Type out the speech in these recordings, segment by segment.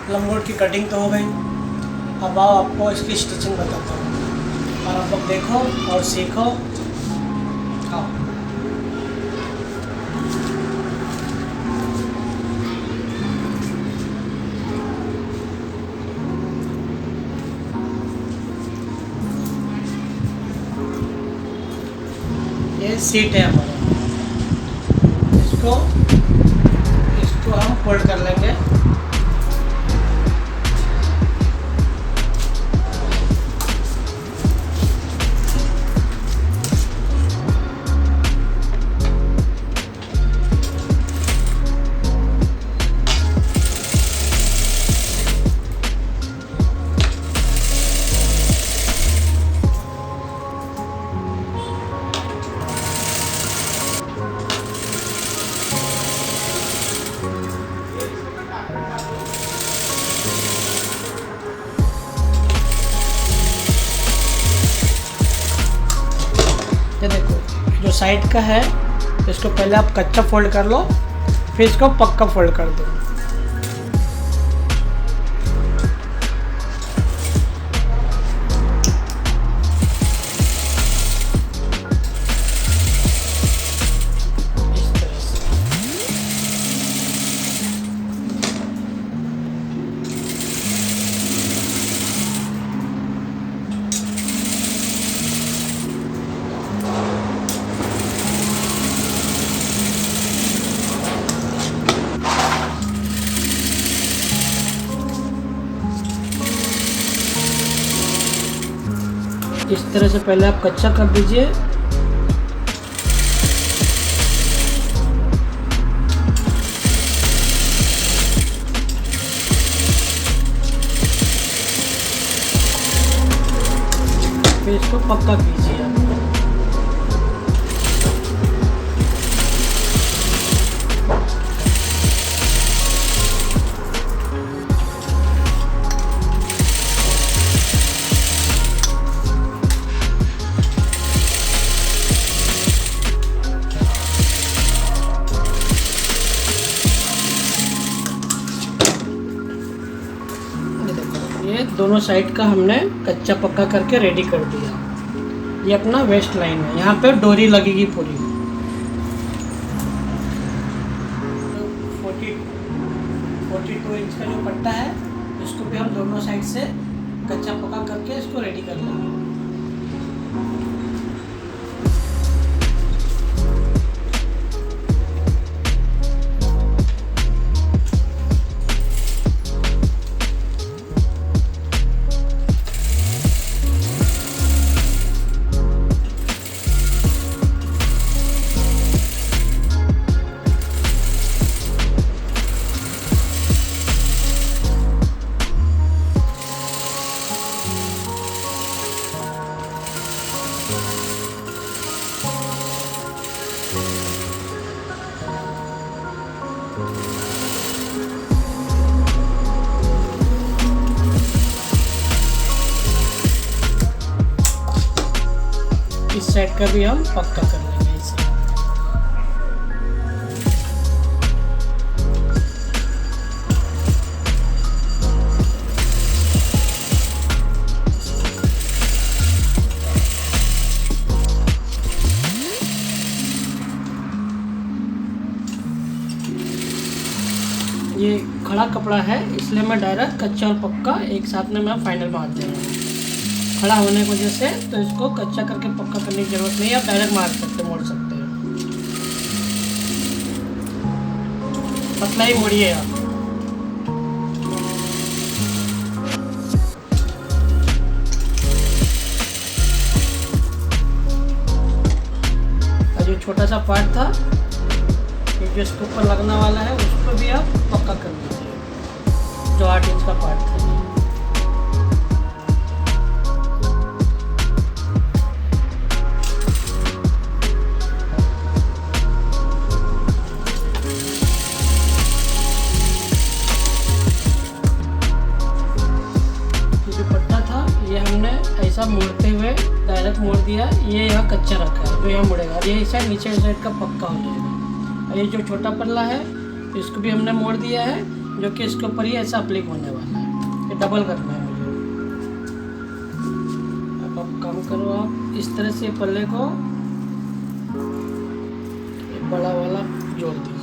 लंगोट की कटिंग तो हो गई। अब आओ आपको इसकी स्टिचिंग बताता हूँ और आप लोग देखो और सीखो। आओ। ये सीट है हमारा, इसको हम फोल्ड कर लेंगे। ये देखो जो साइड का है इसको पहले आप कच्चा फोल्ड कर लो, फिर इसको पक्का फोल्ड कर दो। इस तरह से पहले आप कच्चा कर दीजिए। फिर इसको पक्का कीजिए आप। ये दोनों साइड का हमने कच्चा पक्का करके रेडी कर दिया। ये अपना वेस्ट लाइन है, यहाँ पे डोरी लगेगी पूरी। 42 इंच का जो पट्टा है इसको भी हम दोनों साइड से कच्चा पक्का करके इसको रेडी कर लेंगे। इस साइड का भी हम पक्का कर लेंगे इसे। ये खड़ा कपड़ा है इसलिए मैं डायरेक्ट कच्चा और पक्का एक साथ में मैं फाइनल मार दे रहा हूँ। खड़ा होने की वजह से तो इसको कच्चा करके पक्का करने की जरूरत नहीं है, आप डायरेक्ट मार सकते मोड़ सकते हैं। पतला ही मोड़िए आप। और जो छोटा सा पार्ट था जो इसके ऊपर लगने वाला है उसको भी आप पक्का कर लीजिए, जो 8 इंच का पार्ट था। ऐसा मोड़ते हुए डायरेक्ट मोड़ दिया, ये यहाँ कच्चा रखा है जो यहाँ मुड़ेगा, ये साइड नीचे साइड का पक्का हो जाएगा। और ये जो छोटा पल्ला है इसको भी हमने मोड़ दिया है, जो कि इसके ऊपर ही ऐसा अप्लाई होने वाला है। ये डबल करना है मुझे। अब आप काम करो, आप इस तरह से पल्ले को ये बड़ा वाला जोड़ दीजिए।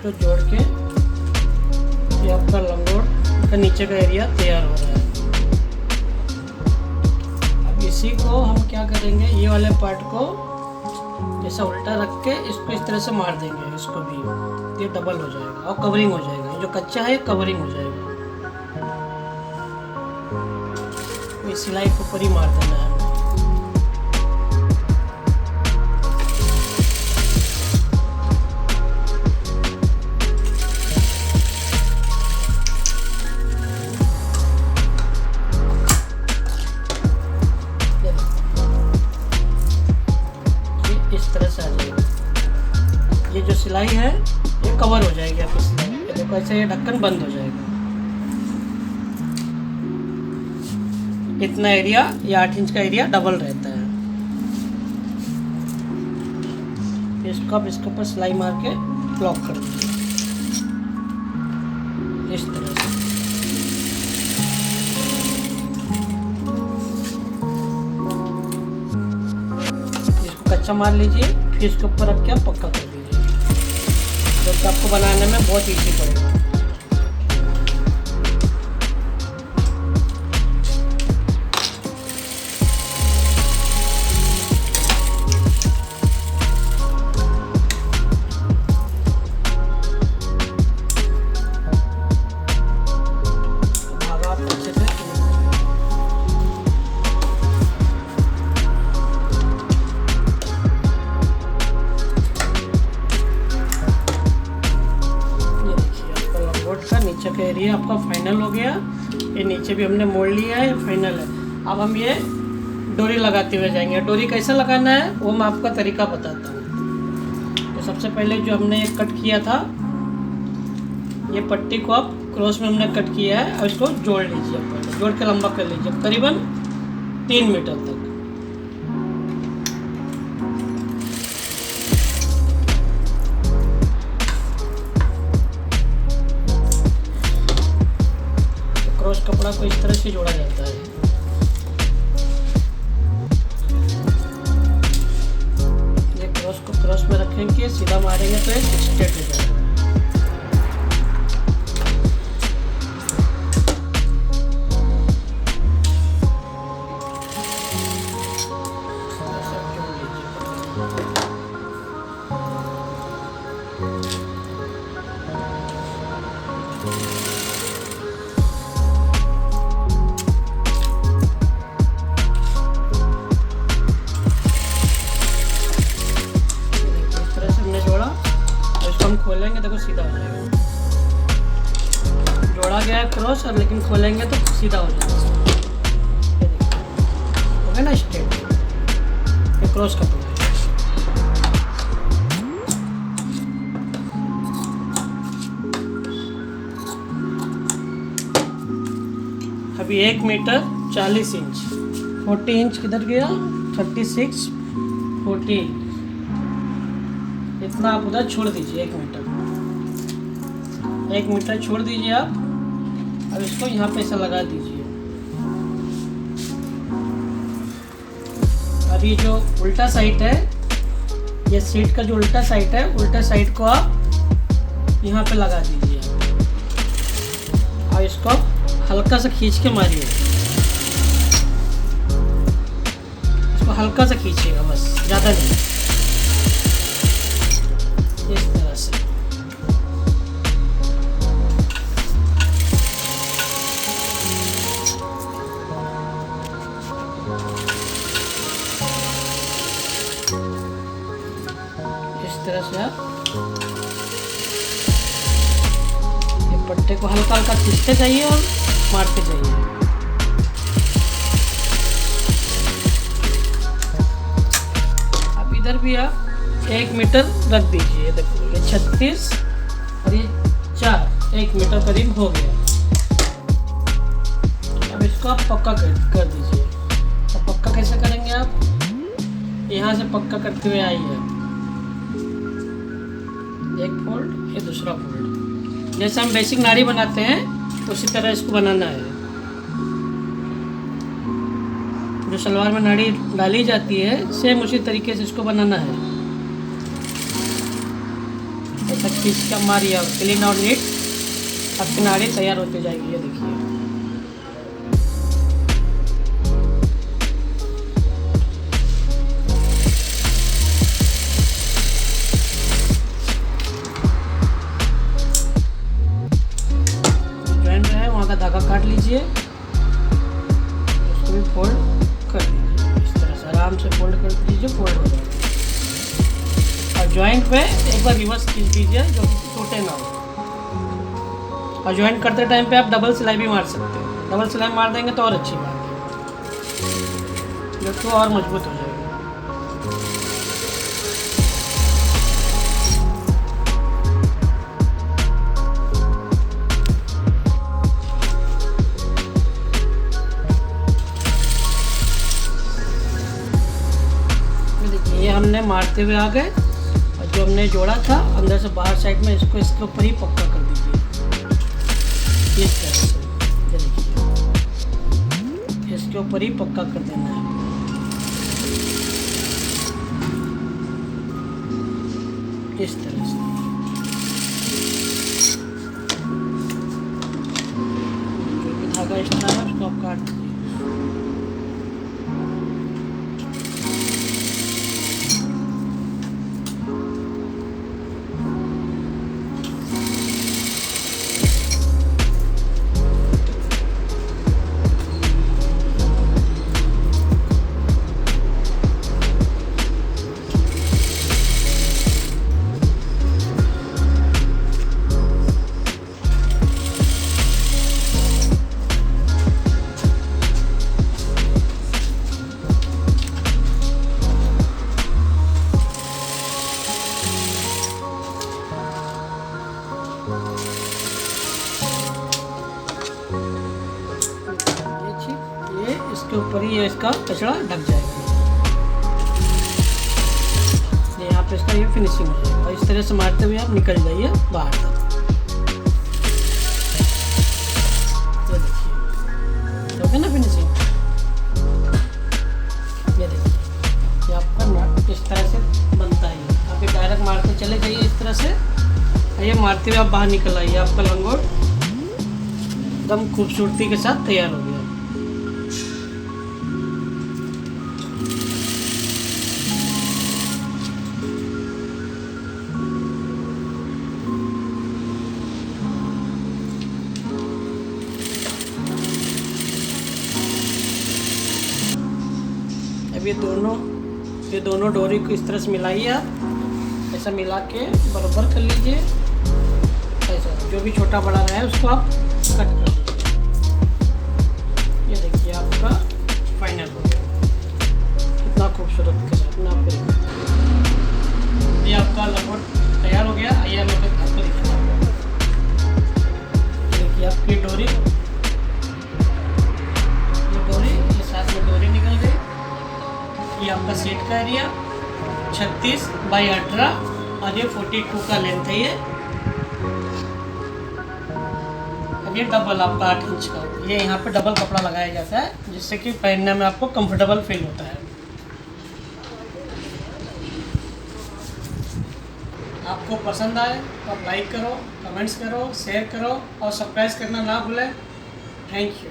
तो जोड़ के ये आपका लंगोट का नीचे का एरिया तैयार हो रहा है। अब इसी को हम क्या करेंगे, ये वाले पार्ट को जैसा उल्टा रख के इसको इस तरह से मार देंगे, इसको भी, ये डबल हो जाएगा और कवरिंग हो जाएगा। जो कच्चा है कवरिंग हो जाएगा। ये सिलाई के ऊपर ही मार देना है। ये जो सिलाई है ये कवर हो जाएगी आपकी सिलाई। ये देखो ऐसे ये ढक्कन बंद हो जाएगा। इतना एरिया, ये 8 इंच का एरिया डबल रहता है। इसको आप इसके ऊपर सिलाई मार के लॉक कर दीजिए इस तरह से। इसको कच्चा मार लीजिए, फिर इसके ऊपर रख के आप पक्का कर दीजिए, जो कि आपको बनाने में बहुत इजी पड़ेगा। धागा आप अच्छे से नीचे का एरिया आपका फाइनल हो गया। ये नीचे भी हमने मोड़ लिया है, फाइनल है। अब हम ये डोरी लगाते हुए जाएंगे। डोरी कैसा लगाना है वो मैं आपका तरीका बताता हूँ। तो सबसे पहले जो हमने कट किया था, ये पट्टी को आप क्रॉस में हमने कट किया है और इसको जोड़ लीजिए। पहले जोड़ के लंबा कर लीजिए करीबन 3 मीटर तक। कपड़ा को इस तरह से जोड़ा जाता है। ये क्रॉस को क्रॉस में रखेंगे, सीधा मारेंगे तो ये स्ट्रेट हो जाएगा। खोलेंगे देखो सीधा हो जाएगा। जोड़ा गया है क्रॉस और लेकिन खोलेंगे तो सीधा हो जाएगा। हो गया ना स्ट्रेट। ये क्रॉस कपड़ा है। अभी 1 मीटर 40 इंच 40 इंच किधर गया, 36 40 इतना आप उधर छोड़ दीजिए। 1 मीटर छोड़ दीजिए आप। अब इसको यहाँ पे ऐसा लगा दीजिए। अब ये जो उल्टा साइड है, ये सीट का जो उल्टा साइड है, उल्टा साइड को आप यहाँ पे लगा दीजिए। और इसको हल्का सा खींच के मारिए। इसको हल्का सा खींचिएगा बस, ज़्यादा नहीं। इस तरह से आप ये पट्टे को हल्का हल्का खींचते जाइए और मारते जाइए। इधर भी आप 1 मीटर रख दीजिए। ये देखो ये 36 और ये 4, 1 मीटर करीब हो गया। अब इसको आप पक्का कर दीजिए। तो पक्का कैसे करेंगे आप, यहाँ से पक्का करते हुए आइए, एक फोल्ड, ये दूसरा फोल्ड। जैसे हम बेसिक नाड़ी बनाते हैं तो उसी तरह इसको बनाना है। जो सलवार में नाड़ी डाली जाती है सेम उसी तरीके से इसको बनाना है। ऐसा खींच का मारिए और क्लीन और नीट आपकी नाड़ी तैयार होती जाएगी। ये देखिए जॉइंट है वहाँ का धागा काट लीजिए, उसको भी फोल्ड कर दीजिए। इस तरह से आराम से फोल्ड कर दीजिए, फोल्ड हो जाएगा। और जॉइंट पे एक बार रिवर्स खींच दीजिए जो कि टूटे ना हो। और जॉइंट करते टाइम पे आप डबल सिलाई भी मार सकते हैं। डबल सिलाई मार देंगे तो और अच्छी बात है, जो तो और मजबूत हो जाएगा। ये हमने मारते हुए आ गए और जो हमने जोड़ा था अंदर से बाहर साइड में, इसको इसके ऊपर ही पक्का कर दीजिए इस तरह से। ये देखिए इसके ऊपर ही पक्का कर देना है। इस तरह से जो भी धागा एक्स्ट्रा है उसको आप काट दीजिए। इसके ऊपर ही इसका कचरा ढक जाएगा। यहाँ पे इसका ये फिनिशिंग हो जाएगा। और इस तरह से मारते हुए आप निकल जाइए बाहर तक। ये देखिए हो गया ना फिनिशिंग। ये देखिए ये आपका नट इस तरह से बनता है। आप ये डायरेक्ट मारते चले जाइए इस तरह से, ये मारते हुए आप बाहर निकल आइए। आपका लंगोट एकदम खूबसूरती के साथ तैयार हो गया। अब ये दोनों डोरी को इस तरह से मिलाइए आप। ऐसा मिला के बराबर कर लीजिए। ऐसा जो भी छोटा बड़ा रहा है उसको आप कट कर लीजिए। ये देखिए आपका फाइनल हो गया, कितना खूबसूरत के साथ ना आपको। ये आपका लगभग तैयार हो गया। आइए मैं आपको दिखाता हूँ। देखिए आपकी डोरी, ये साथ में डोरी निकल गई। ये आपका सेट का एरिया 36 बाई 18 और ये 42 का लेंथ है। ये अब ये डबल आपका 8 इंच का, ये यहाँ पे डबल कपड़ा लगाया जाता है जिससे कि पहनने में आपको कंफर्टेबल फील होता है। आपको पसंद आए तो आप लाइक करो, कमेंट्स करो, शेयर करो और सब्सक्राइब करना ना भूलें। Thank you.